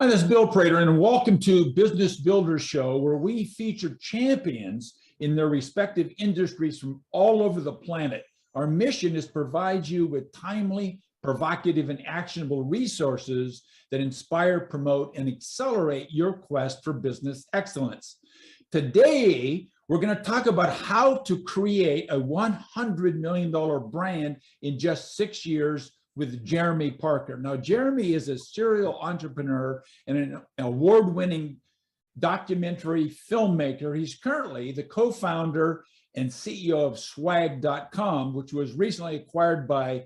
Hi, this is Bill Prater, and welcome to Business Builders Show, where we feature champions in their respective industries from all over the planet. Our mission is to provide you with timely, provocative, and actionable resources that inspire, promote, and accelerate your quest for business excellence. Today, we're going to talk about how to create a $100 million brand in just 6 years with Jeremy Parker. Now, Jeremy is a serial entrepreneur and an award-winning documentary filmmaker. He's currently the co-founder and CEO of Swag.com, which was recently acquired by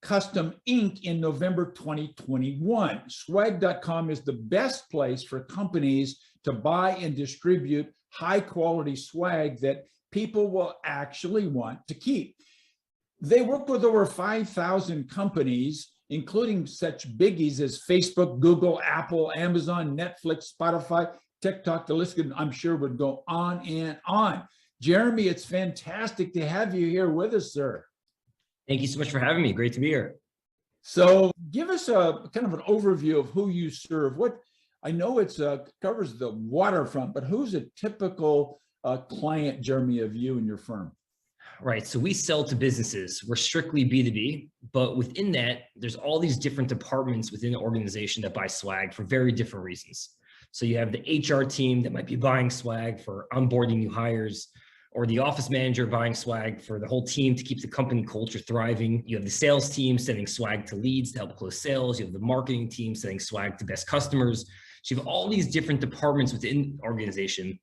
Custom Inc. in November 2021. Swag.com is the best place for companies to buy and distribute high-quality swag that people will actually want to keep. They work with over 5,000 companies, including such biggies as Facebook, Google, Apple, Amazon, Netflix, Spotify, TikTok. The list, I'm sure, would go on and on. Jeremy, it's fantastic to have you here with us, sir. Thank you so much for having me. Great to be here. So give us a kind of an overview of who you serve. What I know it's covers the waterfront, but who's a typical client, Jeremy, of you and your firm? Right. So we sell to businesses. We're strictly B2B, but within that, there's all these different departments within the organization that buy swag for very different reasons. So you have the HR team that might be buying swag for onboarding new hires, or the office manager buying swag for the whole team to keep the company culture thriving. You have the sales team sending swag to leads to help close sales. You have the marketing team sending swag to best customers. So you have all these different departments within the organization,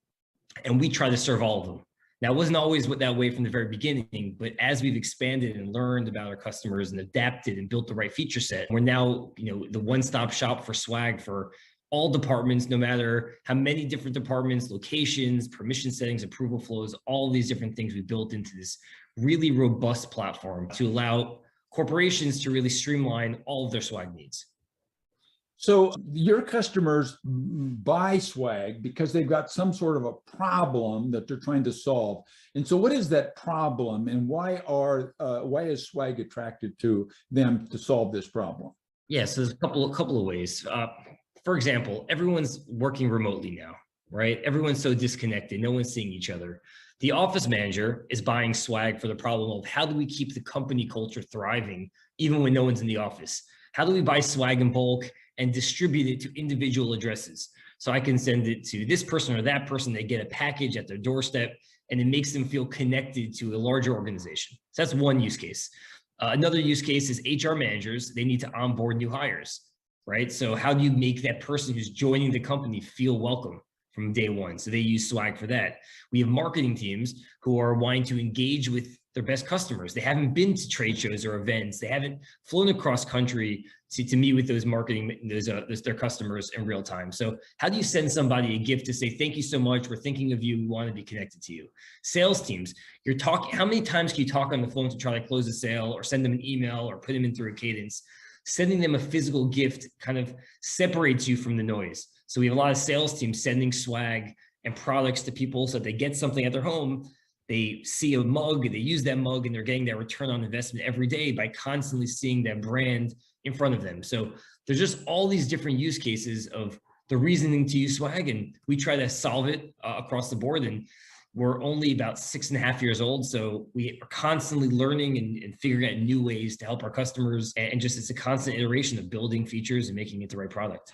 and we try to serve all of them. Now, it wasn't always that way from the very beginning, but as we've expanded and learned about our customers and adapted and built the right feature set, we're now, the one-stop shop for swag for all departments, no matter how many different departments, locations, permission settings, approval flows, all these different things we built into this really robust platform to allow corporations to really streamline all of their swag needs. So your customers buy swag because they've got some sort of a problem that they're trying to solve. And so what is that problem, and why is swag attracted to them to solve this problem? Yeah, so there's a couple of ways. For example, everyone's working remotely now, right? Everyone's so disconnected. No one's seeing each other. The office manager is buying swag for the problem of how do we keep the company culture thriving even when no one's in the office? How do we buy swag in bulk and distribute it to individual addresses? So I can send it to this person or that person. They get a package at their doorstep, and it makes them feel connected to a larger organization. So that's one use case. Another use case is HR managers. They need to onboard new hires, right? So how do you make that person who's joining the company feel welcome from day one? So they use swag for that. We have marketing teams who are wanting to engage with their best customers. They haven't been to trade shows or events. They haven't flown across country to meet with those their customers in real time. So how do you send somebody a gift to say, thank you so much, we're thinking of you, we want to be connected to you? Sales teams, how many times can you talk on the phone to try to close a sale or send them an email or put them in through a cadence? Sending them a physical gift kind of separates you from the noise. So we have a lot of sales teams sending swag and products to people so that they get something at their home. They see a mug, they use that mug, and they're getting that return on investment every day by constantly seeing that brand in front of them. So there's just all these different use cases of the reasoning to use swag, and we try to solve it across the board. And we're only about 6.5 years old, so we are constantly learning and figuring out new ways to help our customers. And just it's a constant iteration of building features and making it the right product.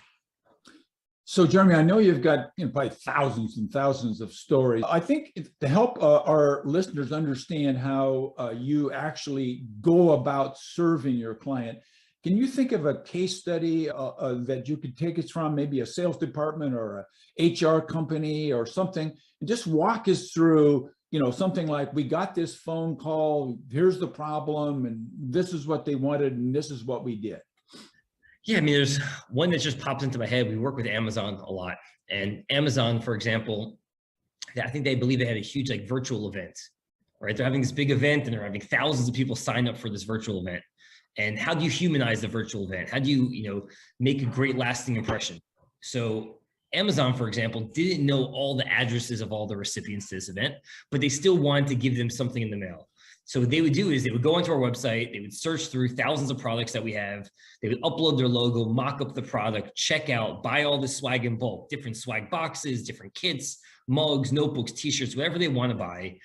So, Jeremy, I know you've got probably thousands and thousands of stories. I think to help our listeners understand how you actually go about serving your client, can you think of a case study that you could take us from, maybe a sales department or a HR company or something, and just walk us through, something like, we got this phone call, here's the problem, and this is what they wanted, and this is what we did. Yeah, I mean, there's one that just pops into my head. We work with Amazon a lot, and Amazon, for example, I think they believe they had a huge virtual event, right? They're having this big event and they're having thousands of people sign up for this virtual event. And how do you humanize the virtual event? How do you, make a great lasting impression? So Amazon, for example, didn't know all the addresses of all the recipients to this event, but they still wanted to give them something in the mail. So what they would do is they would go onto our website, they would search through thousands of products that we have, they would upload their logo, mock up the product, check out, buy all the swag in bulk, different swag boxes, different kits, mugs, notebooks, t-shirts, whatever they want to buy.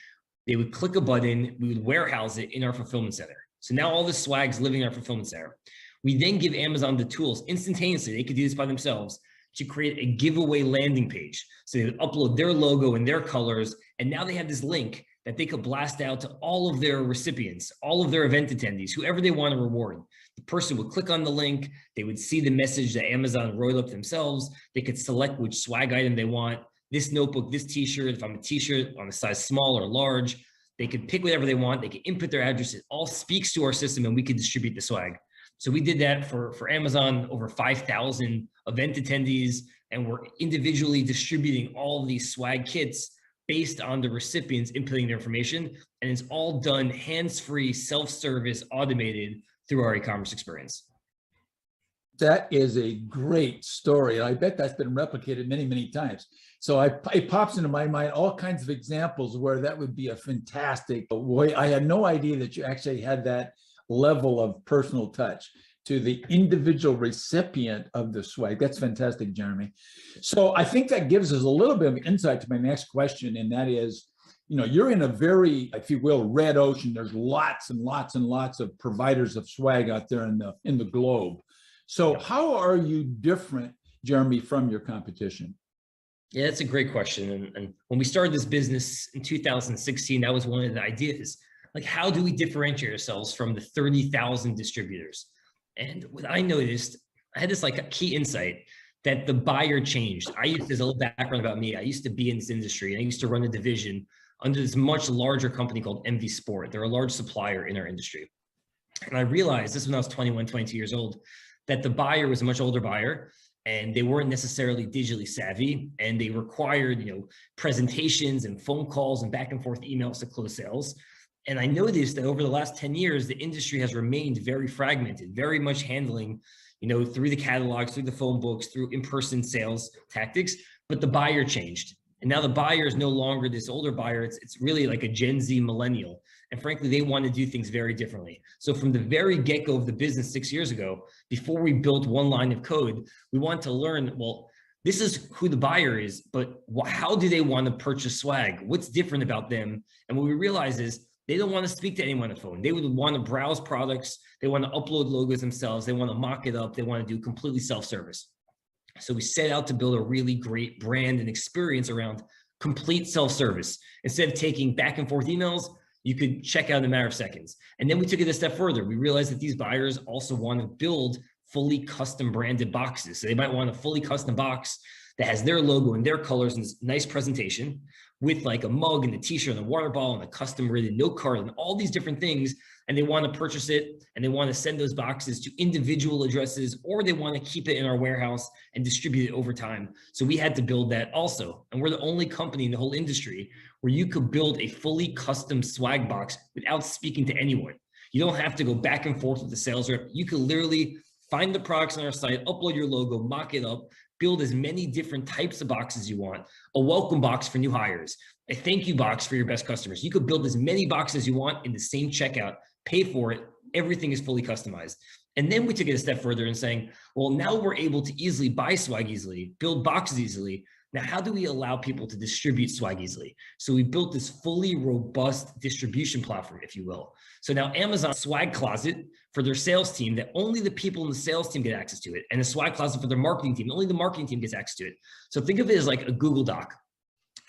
They would click a button, we would warehouse it in our fulfillment center. So now all the swag's living in our fulfillment center. We then give Amazon the tools instantaneously, they could do this by themselves, to create a giveaway landing page. So they would upload their logo and their colors, and now they have this link that they could blast out to all of their recipients, all of their event attendees, whoever they want to reward. The person would click on the link, they would see the message that Amazon wrote up themselves, they could select which swag item they want, this notebook, this t-shirt, if I'm a t-shirt on a size small or large, they could pick whatever they want, they could input their address, it all speaks to our system and we could distribute the swag. So we did that for Amazon, over 5,000 event attendees, and we're individually distributing all of these swag kits based on the recipients inputting their information. And it's all done hands-free, self-service, automated through our e-commerce experience. That is a great story. And I bet that's been replicated many, many times. So it pops into my mind all kinds of examples where that would be a fantastic way. I had no idea that you actually had that level of personal touch to the individual recipient of the swag. That's fantastic, Jeremy. So I think that gives us a little bit of insight to my next question, and that is, you know, you're in a very, if you will, red ocean. There's lots and lots and lots of providers of swag out there in the globe. So how are you different, Jeremy, from your competition? Yeah, that's a great question. And when we started this business in 2016, that was one of the ideas. Like, how do we differentiate ourselves from the 30,000 distributors? And what I noticed, I had this like a key insight that the buyer changed. There's a little background about me. I used to be in this industry. I used to run a division under this much larger company called MV Sport. They're a large supplier in our industry. And I realized this when I was 21, 22 years old, that the buyer was a much older buyer and they weren't necessarily digitally savvy, and they required, you know, presentations and phone calls and back and forth emails to close sales. And I noticed that over the last 10 years, the industry has remained very fragmented, very much handling, you know, through the catalogs, through the phone books, through in-person sales tactics, but the buyer changed. And now the buyer is no longer this older buyer. It's really like a Gen Z millennial. And frankly, they want to do things very differently. So from the very get-go of the business 6 years ago, before we built one line of code, we want to learn, well, this is who the buyer is, but how do they want to purchase swag? What's different about them? And what we realize is, they don't want to speak to anyone on the phone. They would want to browse products. They want to upload logos themselves. They want to mock it up. They want to do completely self-service. So we set out to build a really great brand and experience around complete self-service. Instead of taking back and forth emails, you could check out in a matter of seconds. And then we took it a step further. We realized that these buyers also want to build fully custom branded boxes. So they might want a fully custom box that has their logo and their colors and this nice presentation with like a mug and a t-shirt and a water bottle and a custom written note card and all these different things. And they want to purchase it and they want to send those boxes to individual addresses, or they want to keep it in our warehouse and distribute it over time. So we had to build that also. And we're the only company in the whole industry where you could build a fully custom swag box without speaking to anyone. You don't have to go back and forth with the sales rep. You could literally find the products on our site, upload your logo, mock it up, build as many different types of boxes you want, a welcome box for new hires, a thank you box for your best customers. You could build as many boxes you want in the same checkout, pay for it. Everything is fully customized. And then we took it a step further and saying, well, now we're able to easily buy swag easily, build boxes easily. Now, how do we allow people to distribute swag easily? So we built this fully robust distribution platform, if you will. So now Amazon Swag Closet for their sales team, that only the people in the sales team get access to it, and a Swag Closet for their marketing team, only the marketing team gets access to it. So think of it as like a Google Doc.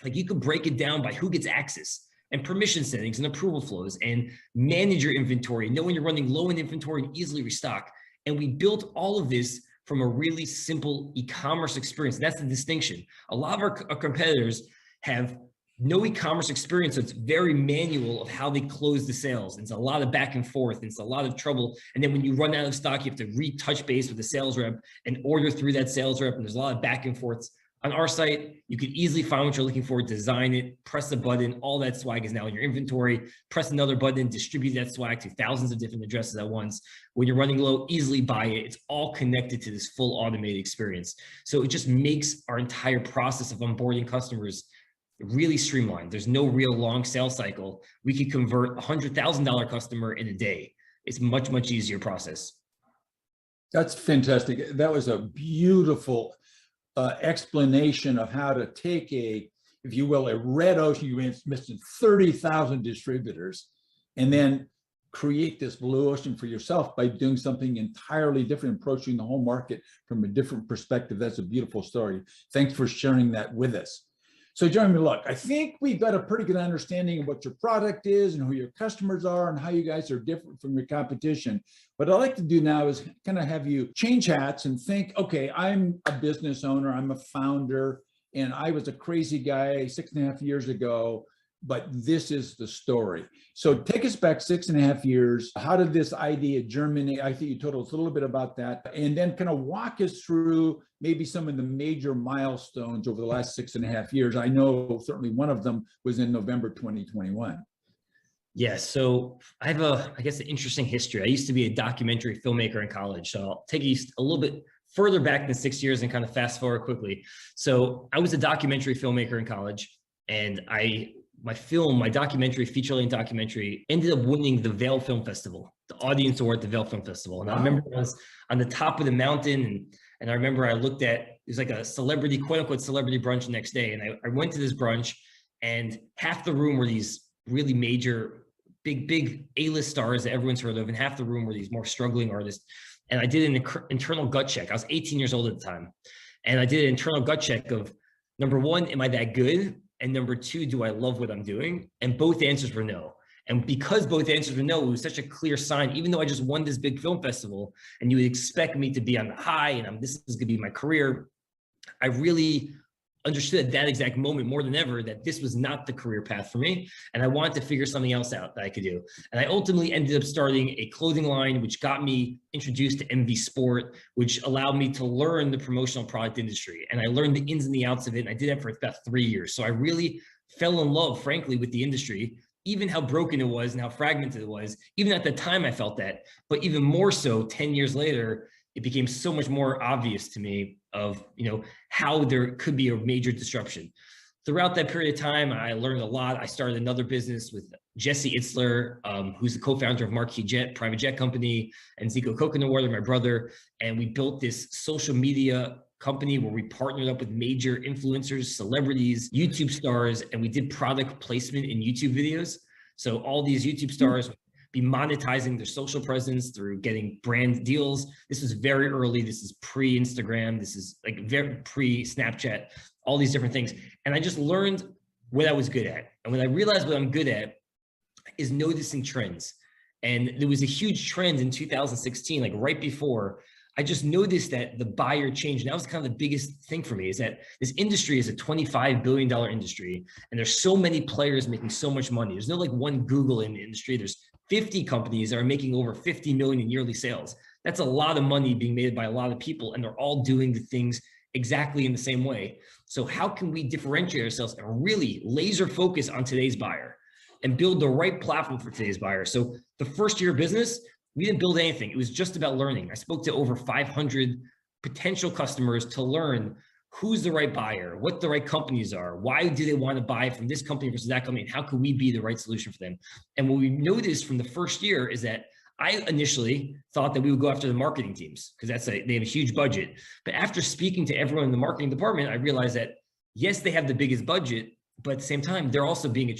Like you could break it down by who gets access and permission settings and approval flows and manage your inventory, know when you're running low in inventory and easily restock. And we built all of this from a really simple e-commerce experience. That's the distinction. A lot of our competitors have no e-commerce experience, so it's very manual of how they close the sales. It's a lot of back and forth, and it's a lot of trouble. And then when you run out of stock, you have to retouch base with the sales rep and order through that sales rep, and there's a lot of back and forths. On our site, you can easily find what you're looking for, design it, press a button, all that swag is now in your inventory, press another button, distribute that swag to thousands of different addresses at once. When you're running low, easily buy it. It's all connected to this full automated experience. So it just makes our entire process of onboarding customers really streamlined. There's no real long sales cycle. We could convert $100,000 customer in a day. It's much, much easier process. That's fantastic. That was a beautiful explanation of how to take a, if you will, a red ocean. You mentioned 30,000 distributors, and then create this blue ocean for yourself by doing something entirely different, approaching the whole market from a different perspective. That's a beautiful story. Thanks for sharing that with us. So Jeremy, look, I think we've got a pretty good understanding of what your product is and who your customers are and how you guys are different from your competition. What I'd like to do now is kind of have you change hats and think, okay, I'm a business owner, I'm a founder, and I was a crazy guy 6.5 years ago, but this is the story. So take us back 6.5 years. How did this idea germinate? I think you told us a little bit about that. And then kind of walk us through maybe some of the major milestones over the last 6.5 years. I know certainly one of them was in November 2021. Yeah, so I have I guess, an interesting history. I used to be a documentary filmmaker in college. So I'll take you a little bit further back than 6 years and kind of fast forward quickly. So I was a documentary filmmaker in college, and my documentary, feature-length documentary, ended up winning the Vail Film Festival, the audience award at the Vail Film Festival. And I remember I was on the top of the mountain, and I remember I looked at, it was like a celebrity, quote unquote, celebrity brunch the next day. And I went to this brunch, and half the room were these really major, big A-list stars that everyone's heard of, and half the room were these more struggling artists. And I did an internal gut check. I was 18 years old at the time. And I did an internal gut check of, number one, am I that good? And number two, do I love what I'm doing? And both answers were no. And because both answers were no, it was such a clear sign, even though I just won this big film festival and you would expect me to be on the high and this is gonna be my career, I really understood at that exact moment more than ever that this was not the career path for me. And I wanted to figure something else out that I could do. And I ultimately ended up starting a clothing line, which got me introduced to MV Sport, which allowed me to learn the promotional product industry. And I learned the ins and the outs of it. And I did that for about 3 years. So I really fell in love, frankly, with the industry, even how broken it was and how fragmented it was. Even at the time I felt that, but even more so 10 years later, it became so much more obvious to me of, how there could be a major disruption. Throughout that period of time, I learned a lot. I started another business with Jesse Itzler, who's the co-founder of Marquis Jet, private jet company, and Zico Coconut Water, my brother. And we built this social media company where we partnered up with major influencers, celebrities, YouTube stars, and we did product placement in YouTube videos. So all these YouTube stars be monetizing their social presence through getting brand deals. This was very early. This is pre-Instagram. This is like very pre-Snapchat, all these different things. And I just learned what I was good at. And when I realized what I'm good at is noticing trends. And there was a huge trend in 2016, like right before, I just noticed that the buyer changed. And that was kind of the biggest thing for me, is that this industry is a $25 billion industry. And there's so many players making so much money. There's no like one Google in the industry. There's 50 companies that are making over 50 million in yearly sales. That's a lot of money being made by a lot of people, and they're all doing the things exactly in the same way. So how can we differentiate ourselves and really laser focus on today's buyer and build the right platform for today's buyer? So the first year of business, we didn't build anything. It was just about learning. I spoke to over 500 potential customers to learn who's the right buyer, what the right companies are, why do they want to buy from this company versus that company, and how can we be the right solution for them? And what we noticed from the first year is that I initially thought that we would go after the marketing teams because they have a huge budget. But after speaking to everyone in the marketing department, I realized that yes, they have the biggest budget, but at the same time, they're also being,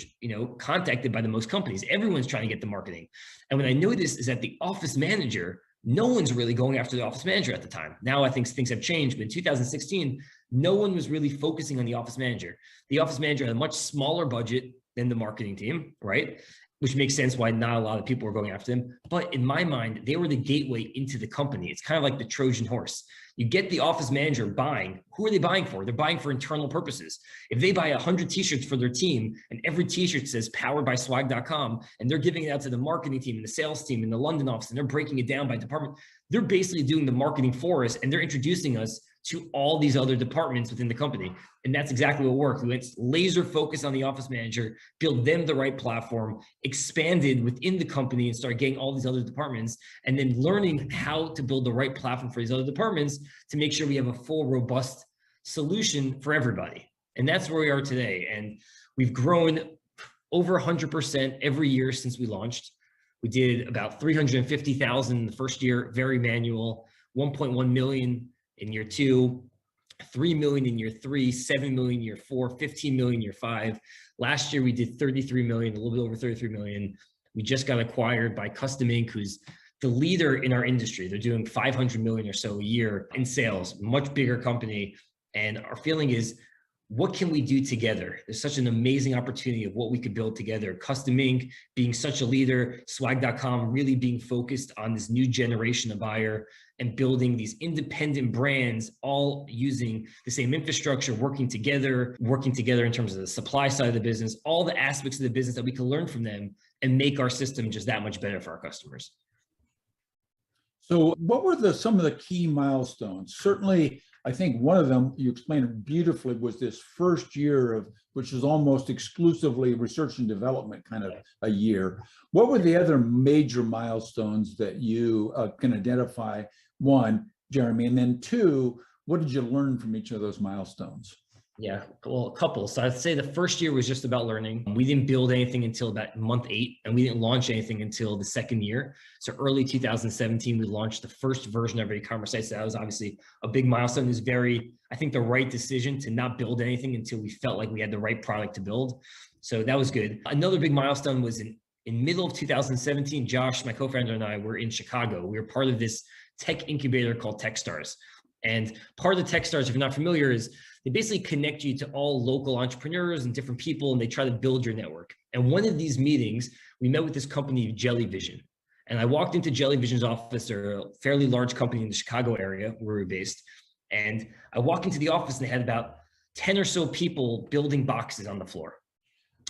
contacted by the most companies. Everyone's trying to get the marketing. And what I noticed is that the office manager, no one's really going after the office manager at the time. Now I think things have changed, but in 2016, no one was really focusing on the office manager. The office manager had a much smaller budget than the marketing team, right? Which makes sense why not a lot of people were going after them. But in my mind, they were the gateway into the company. It's kind of like the Trojan horse. You get the office manager buying. Who are they buying for? They're buying for internal purposes. If they buy 100 t-shirts for their team and every t-shirt says powered by swag.com and they're giving it out to the marketing team and the sales team in the London office and they're breaking it down by department, they're basically doing the marketing for us and they're introducing us to all these other departments within the company. And that's exactly what worked. We went laser focus on the office manager, build them the right platform, expanded within the company and started getting all these other departments, and then learning how to build the right platform for these other departments to make sure we have a full, robust solution for everybody. And that's where we are today. And we've grown over 100% every year since we launched. We did about 350,000 the first year, very manual, 1.1 million in year 2, 3 million in year 3, 7 million in year 4, 15 million in year 5. Last year we did 33 million, a little bit over 33 million. We just got acquired by Custom Ink, who's the leader in our industry. They're doing 500 million or so a year in sales, much bigger company. And our feeling is, what can we do together? There's such an amazing opportunity of what we could build together. Custom Ink being such a leader, swag.com really being focused on this new generation of buyer and building these independent brands, all using the same infrastructure, working together in terms of the supply side of the business, all the aspects of the business that we can learn from them and make our system just that much better for our customers. So what were some of the key milestones? Certainly, I think one of them, you explained it beautifully, was this first year of, which is almost exclusively research and development kind of a year. What were the other major milestones that you can identify? One, Jeremy, and then two, what did you learn from each of those milestones? Yeah, well, a couple. So I'd say the first year was just about learning. We didn't build anything until about month 8, and we didn't launch anything until the second year. So early 2017, we launched the first version of our e-commerce site. So that was obviously a big milestone. It was I think the right decision to not build anything until we felt like we had the right product to build. So that was good. Another big milestone was in middle of 2017, Josh, my co-founder, and I were in Chicago. We were part of this tech incubator called Techstars. And part of the Techstars, if you're not familiar, is they basically connect you to all local entrepreneurs and different people, and they try to build your network. And one of these meetings, we met with this company, Jellyvision. And I walked into Jellyvision's office. They're a fairly large company in the Chicago area where we're based. And I walked into the office and they had about 10 or so people building boxes on the floor.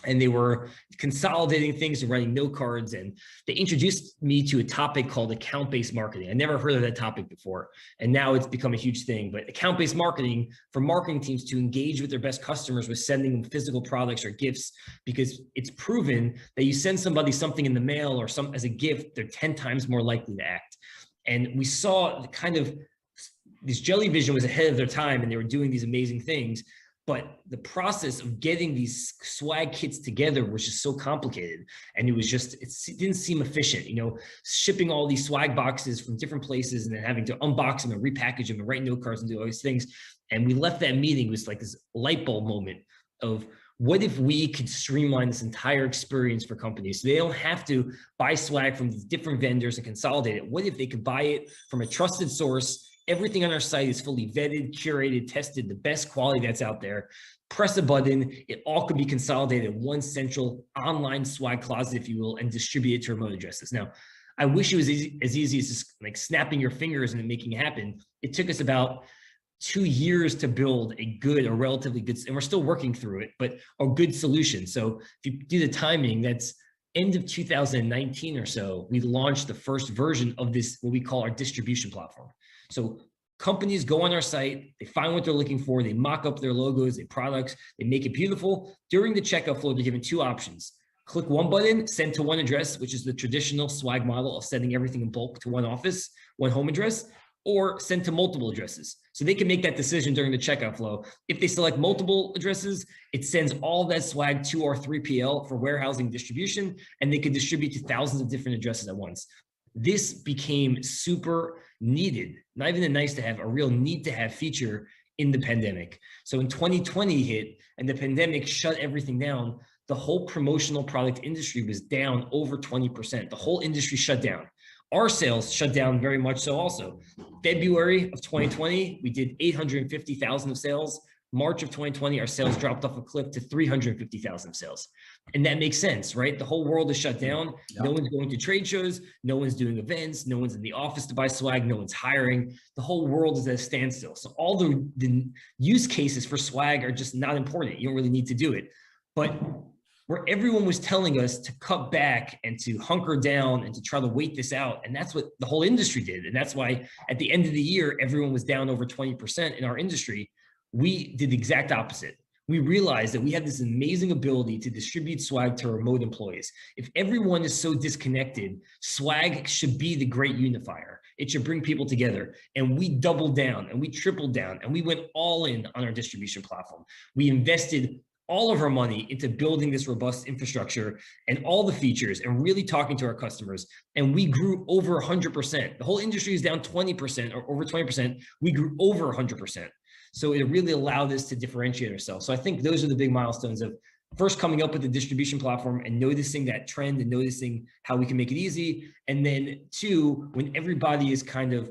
And they were consolidating things and writing note cards. And they introduced me to a topic called account-based marketing. I never heard of that topic before. And now it's become a huge thing. But account-based marketing for marketing teams to engage with their best customers with sending them physical products or gifts, because it's proven that you send somebody something in the mail or as a gift, they're 10 times more likely to act. And we saw the kind of, this Jellyvision was ahead of their time and they were doing these amazing things. But the process of getting these swag kits together was just so complicated. And it didn't seem efficient, shipping all these swag boxes from different places and then having to unbox them and repackage them and write note cards and do all these things. And we left that meeting with like this light bulb moment of, what if we could streamline this entire experience for companies so they don't have to buy swag from these different vendors and consolidate it? What if they could buy it from a trusted source? Everything on our site is fully vetted, curated, tested, the best quality that's out there. Press a button, it all could be consolidated in one central online swag closet, if you will, and distribute it to remote addresses. Now, I wish it was as easy as just like snapping your fingers and making it happen. It took us about 2 years to build a relatively good, and we're still working through it, but a good solution. So if you do the timing, that's end of 2019 or so, we launched the first version of this, what we call our distribution platform. So companies go on our site, they find what they're looking for, they mock up their logos, their products, they make it beautiful. During the checkout flow, they're given 2 options. Click one button, send to one address, which is the traditional swag model of sending everything in bulk to one office, one home address, or send to multiple addresses. So they can make that decision during the checkout flow. If they select multiple addresses, it sends all that swag to our 3PL for warehousing distribution, and they can distribute to thousands of different addresses at once. This became super needed, not even a nice to have, a real need to have feature in the pandemic. So when 2020 hit and the pandemic shut everything down, the whole promotional product industry was down over 20%. The whole industry shut down. Our sales shut down very much so also. February of 2020, we did 850,000 of sales. March of 2020, our sales dropped off a cliff to 350,000 of sales. And that makes sense, right? The whole world is shut down. Yeah. No one's going to trade shows. No one's doing events. No one's in the office to buy swag. No one's hiring. The whole world is at a standstill. So all the use cases for swag are just not important. You don't really need to do it. But where everyone was telling us to cut back and to hunker down and to try to wait this out. And that's what the whole industry did. And that's why at the end of the year, everyone was down over 20% in our industry. We did the exact opposite. We realized that we had this amazing ability to distribute swag to remote employees. If everyone is so disconnected, swag should be the great unifier. It should bring people together. And we doubled down and we tripled down and we went all in on our distribution platform. We invested all of our money into building this robust infrastructure and all the features and really talking to our customers. And we grew over 100%. The whole industry is down 20% or over 20%. We grew over 100%. So it really allowed us to differentiate ourselves. So I think those are the big milestones of first coming up with the distribution platform and noticing that trend and noticing how we can make it easy. And then two, when everybody is kind of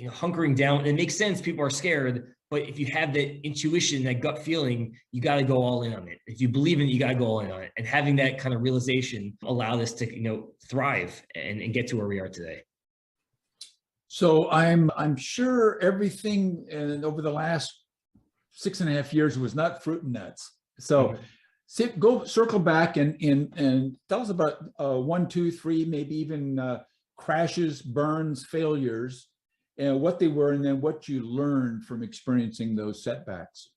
hunkering down, it makes sense, people are scared, but if you have that intuition, that gut feeling, you got to go all in on it. If you believe in it, you got to go all in on it. And having that kind of realization allowed us to, thrive and get to where we are today. So I'm sure everything over the last 6.5 years was not fruit and nuts. So go circle back and tell us about 1, 2, 3, maybe even crashes, burns, failures, and what they were, and then what you learned from experiencing those setbacks.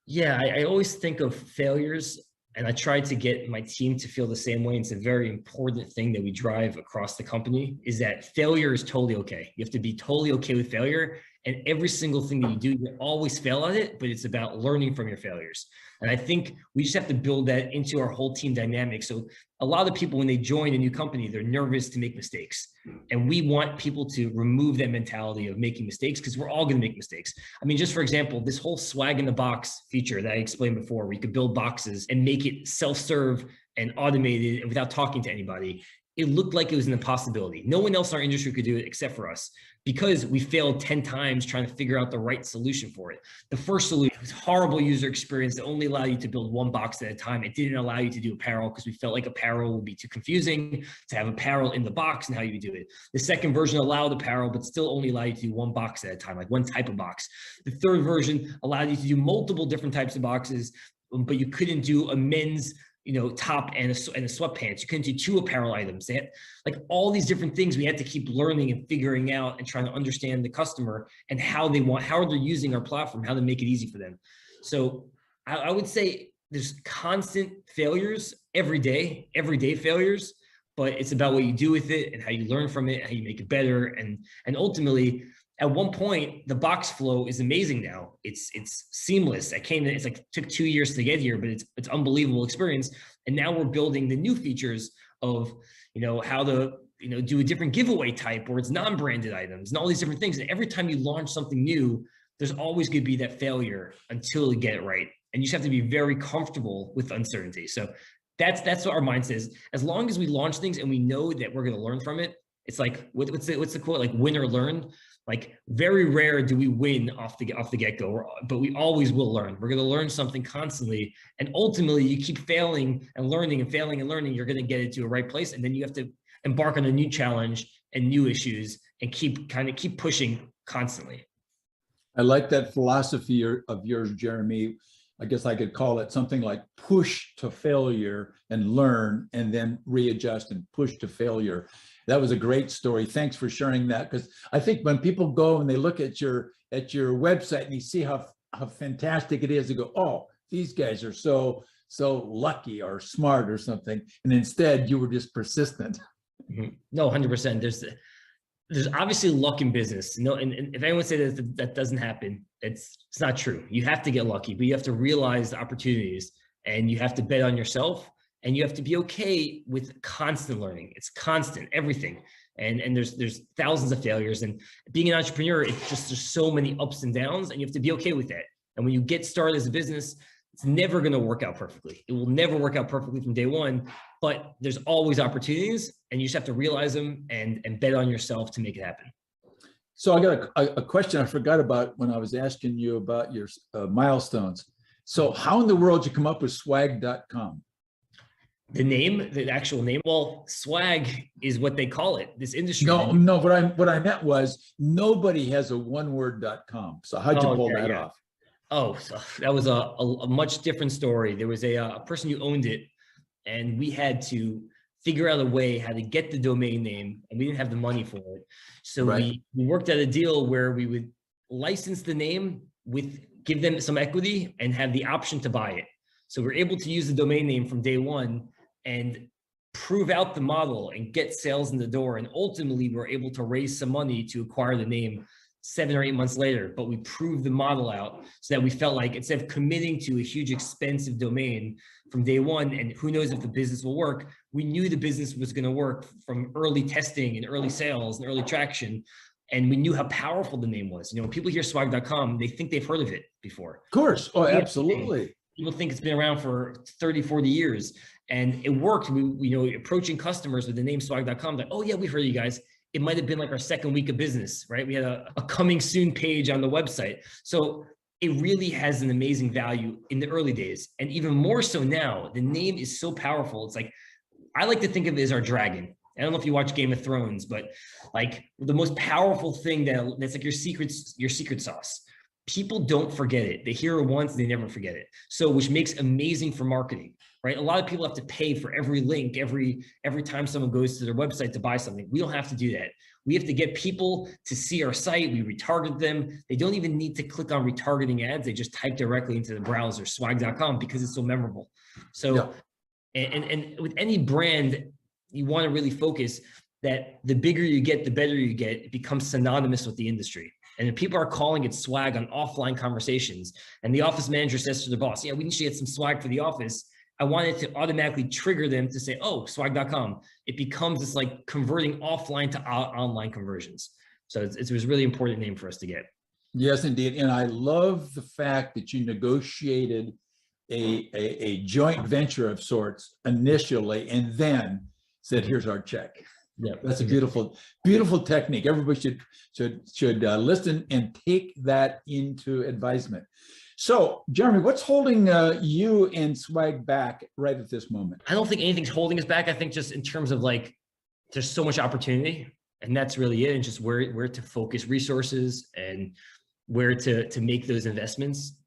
Yeah, I always think of failures, and I try to get my team to feel the same way. It's a very important thing that we drive across the company, is that failure is totally okay. You have to be totally okay with failure. And every single thing that you do, you always fail at it, but it's about learning from your failures. And I think we just have to build that into our whole team dynamic. So a lot of people, when they join a new company, they're nervous to make mistakes. And we want people to remove that mentality of making mistakes, because we're all going to make mistakes. I mean, just for example, this whole swag in the box feature that I explained before, where you could build boxes and make it self-serve and automated and without talking to anybody. It looked like it was an impossibility. No one else in our industry could do it except for us, because we failed 10 times trying to figure out the right solution for it. The first solution was horrible user experience that only allowed you to build one box at a time. It didn't allow you to do apparel because we felt like apparel would be too confusing to have apparel in the box and how you do it. The second version allowed apparel, but still only allowed you to do one box at a time, like one type of box. The third version allowed you to do multiple different types of boxes, but you couldn't do a men's top and a sweatpants. You couldn't do 2 apparel items. They had like all these different things we had to keep learning and figuring out and trying to understand the customer and how they're using our platform, how to make it easy for them. So I would say there's constant failures every day failures, but it's about what you do with it and how you learn from it, how you make it better. And ultimately, at one point, the box flow is amazing now. It's seamless. Took 2 years to get here, but it's unbelievable experience. And now we're building the new features of, how to, do a different giveaway type where it's non-branded items and all these different things. And every time you launch something new, there's always going to be that failure until you get it right. And you just have to be very comfortable with uncertainty. So that's what our mindset is. As long as we launch things and we know that we're going to learn from it, it's like, what's the quote? Like, win or learn. Like, very rare do we win off the get-go, but we always will learn. We're going to learn something constantly. And ultimately, you keep failing and learning and failing and learning, you're going to get it to a right place. And then you have to embark on a new challenge and new issues and keep pushing constantly. I like that philosophy of yours, Jeremy. I guess I could call it something like push to failure and learn, and then readjust and push to failure. That was a great story. Thanks for sharing that, because I think when people go and they look at your website and you see how fantastic it is, they go, oh, these guys are so lucky or smart or something. And instead, you were just persistent. No, 100%. There's obviously luck in business. And if anyone says that doesn't happen, it's not true. You have to get lucky, but you have to realize the opportunities, and you have to bet on yourself, and you have to be okay with constant learning. It's constant, everything. And there's thousands of failures, and being an entrepreneur, it's just, there's so many ups and downs, and you have to be okay with that. And when you get started as a business, it's never going to work out perfectly. It will never work out perfectly from day one, but there's always opportunities, and you just have to realize them and bet on yourself to make it happen. So I got a question I forgot about when I was asking you about your milestones. So how in the world did you come up with swag.com? The actual name? Well, swag is what they call it, this industry. No, what I meant was nobody has a one-word.com. So how'd you pull that off? Oh, so that was a much different story. There was a person who owned it, and we had to figure out a way how to get the domain name, and we didn't have the money for it. So we worked out a deal where we would license the name give them some equity and have the option to buy it. So we're able to use the domain name from day one, and prove out the model and get sales in the door. And ultimately, we're able to raise some money to acquire the name 7 or 8 months later. But we proved the model out so that we felt like instead of committing to a huge expensive domain from day one, and who knows if the business will work, we knew the business was going to work from early testing and early sales and early traction. And we knew how powerful the name was. You know, when people hear swag.com, they think they've heard of it before. Of course. Oh, absolutely. People think it's been around for 30, 40 years. And it worked. We you know, approaching customers with the name swag.com, like, oh yeah, we've heard of you guys. It might have been like our second week of business, right? We had a coming soon page on the website. So it really has an amazing value in the early days. And even more so now, the name is so powerful. It's like, I like to think of it as our dragon. I don't know if you watch Game of Thrones, but like the most powerful thing that's like your secret sauce. People don't forget it. They hear it once, they never forget it. So, which makes amazing for marketing, right? A lot of people have to pay for every link, every time someone goes to their website to buy something. We don't have to do that. We have to get people to see our site. We retarget them. They don't even need to click on retargeting ads. They just type directly into the browser, swag.com, because it's so memorable. So, yeah. And with any brand, you want to really focus that the bigger you get, the better you get. It becomes synonymous with the industry. And if people are calling it swag on offline conversations, and the office manager says to the boss, yeah, we need to get some swag for the office, I wanted to automatically trigger them to say, oh, swag.com. It becomes this like converting offline to online conversions. So it was a really important name for us to get. Yes, indeed. And I love the fact that you negotiated a joint venture of sorts initially, and then said, here's our check. Yeah, that's a beautiful, beautiful technique. Everybody should listen and take that into advisement. So, Jeremy, what's holding you and Swag back right at this moment? I don't think anything's holding us back. I think just in terms of like, there's so much opportunity, and that's really it. And just where to focus resources and where to make those investments.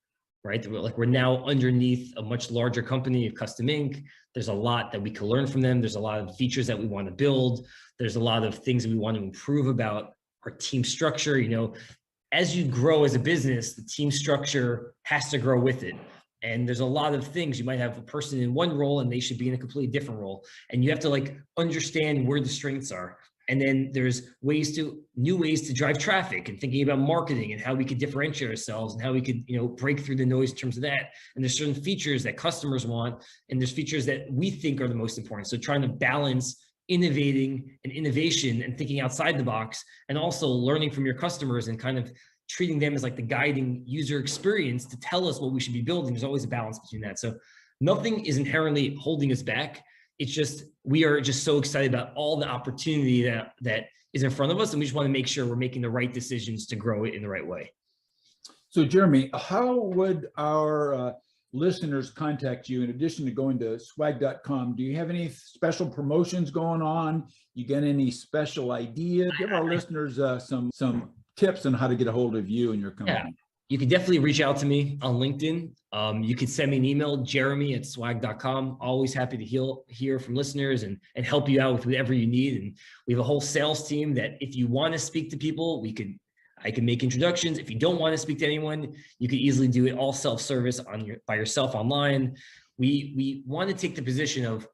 Right? Like we're now underneath a much larger company of Custom Ink. There's a lot that we can learn from them. There's a lot of features that we want to build. There's a lot of things we want to improve about our team structure. You know, as you grow as a business, the team structure has to grow with it. And there's a lot of things. You might have a person in one role and they should be in a completely different role. And you have to like understand where the strengths are. And then there's new ways to drive traffic, and thinking about marketing and how we could differentiate ourselves and how we could, you know, break through the noise in terms of that. And there's certain features that customers want, and there's features that we think are the most important. So trying to balance innovating and innovation and thinking outside the box, and also learning from your customers and kind of treating them as like the guiding user experience to tell us what we should be building. There's always a balance between that. So nothing is inherently holding us back. It's just, we are just so excited about all the opportunity that is in front of us. And we just want to make sure we're making the right decisions to grow it in the right way. So Jeremy, how would our listeners contact you in addition to going to swag.com? Do you have any special promotions going on? You get any special ideas? Give our listeners some tips on how to get a hold of you and your company. Yeah. You can definitely reach out to me on LinkedIn. You can send me an email, jeremy@swag.com. Always happy to hear from listeners and help you out with whatever you need. And we have a whole sales team that if you want to speak to people, I can make introductions. If you don't want to speak to anyone, you can easily do it all self-service by yourself online. We want to take the position of,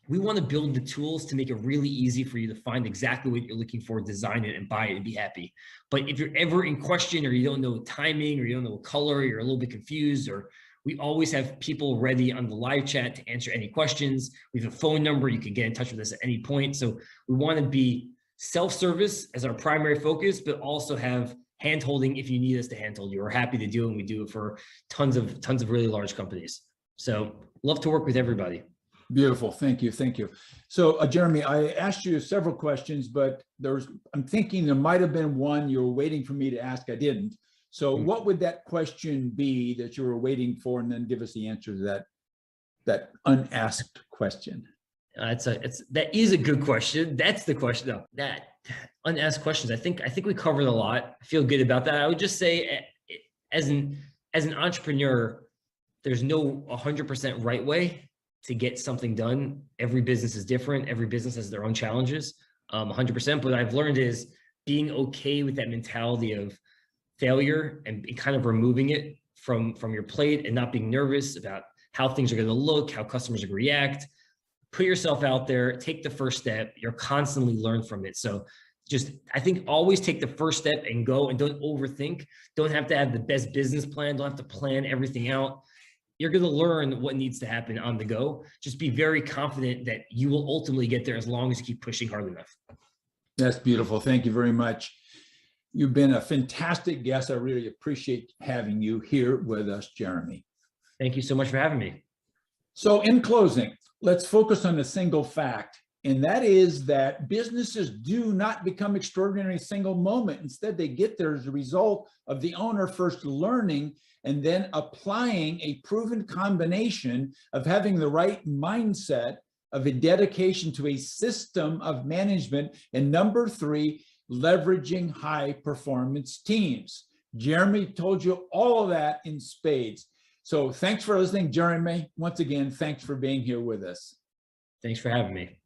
we want to build the tools to make it really easy for you to find exactly what you're looking for, design it, and buy it and be happy. But if you're ever in question, or you don't know timing, or you don't know what color, you're a little bit confused, or we always have people ready on the live chat to answer any questions. We have a phone number. You can get in touch with us at any point. So we want to be self-service as our primary focus, but also have hand-holding if you need us to handhold you. We're happy to do it, and we do it for tons of really large companies. So love to work with everybody. Beautiful. Thank you. Thank you. So, Jeremy, I asked you several questions, but I'm thinking there might have been one you were waiting for me to ask. I didn't. So what would that question be that you were waiting for? And then give us the answer to that unasked question. That is a good question. That's the question. No, that unasked questions. I think we covered a lot. I feel good about that. I would just say, as an entrepreneur, there's no 100% right way to get something done. Every business is different. Every business has their own challenges, 100%. But what I've learned is being okay with that mentality of failure and kind of removing it from your plate, and not being nervous about how things are going to look, how customers are going to react. put yourself out there, take the first step. You'll constantly learn from it. So just, I think always take the first step and go, and don't overthink. Don't have to have the best business plan. Don't have to plan everything out. You're going to learn what needs to happen on the go. Just be very confident that you will ultimately get there as long as you keep pushing hard enough. That's beautiful. Thank you very much. You've been a fantastic guest. I really appreciate having you here with us, Jeremy. Thank you so much for having me. So in closing, let's focus on a single fact, and that is that businesses do not become extraordinary in a single moment. Instead, they get there as a result of the owner first learning and then applying a proven combination of having the right mindset, of a dedication to a system of management, and number 3, leveraging high performance teams. Jeremy told you all of that in spades. So thanks for listening, Jeremy. Once again, thanks for being here with us. Thanks for having me.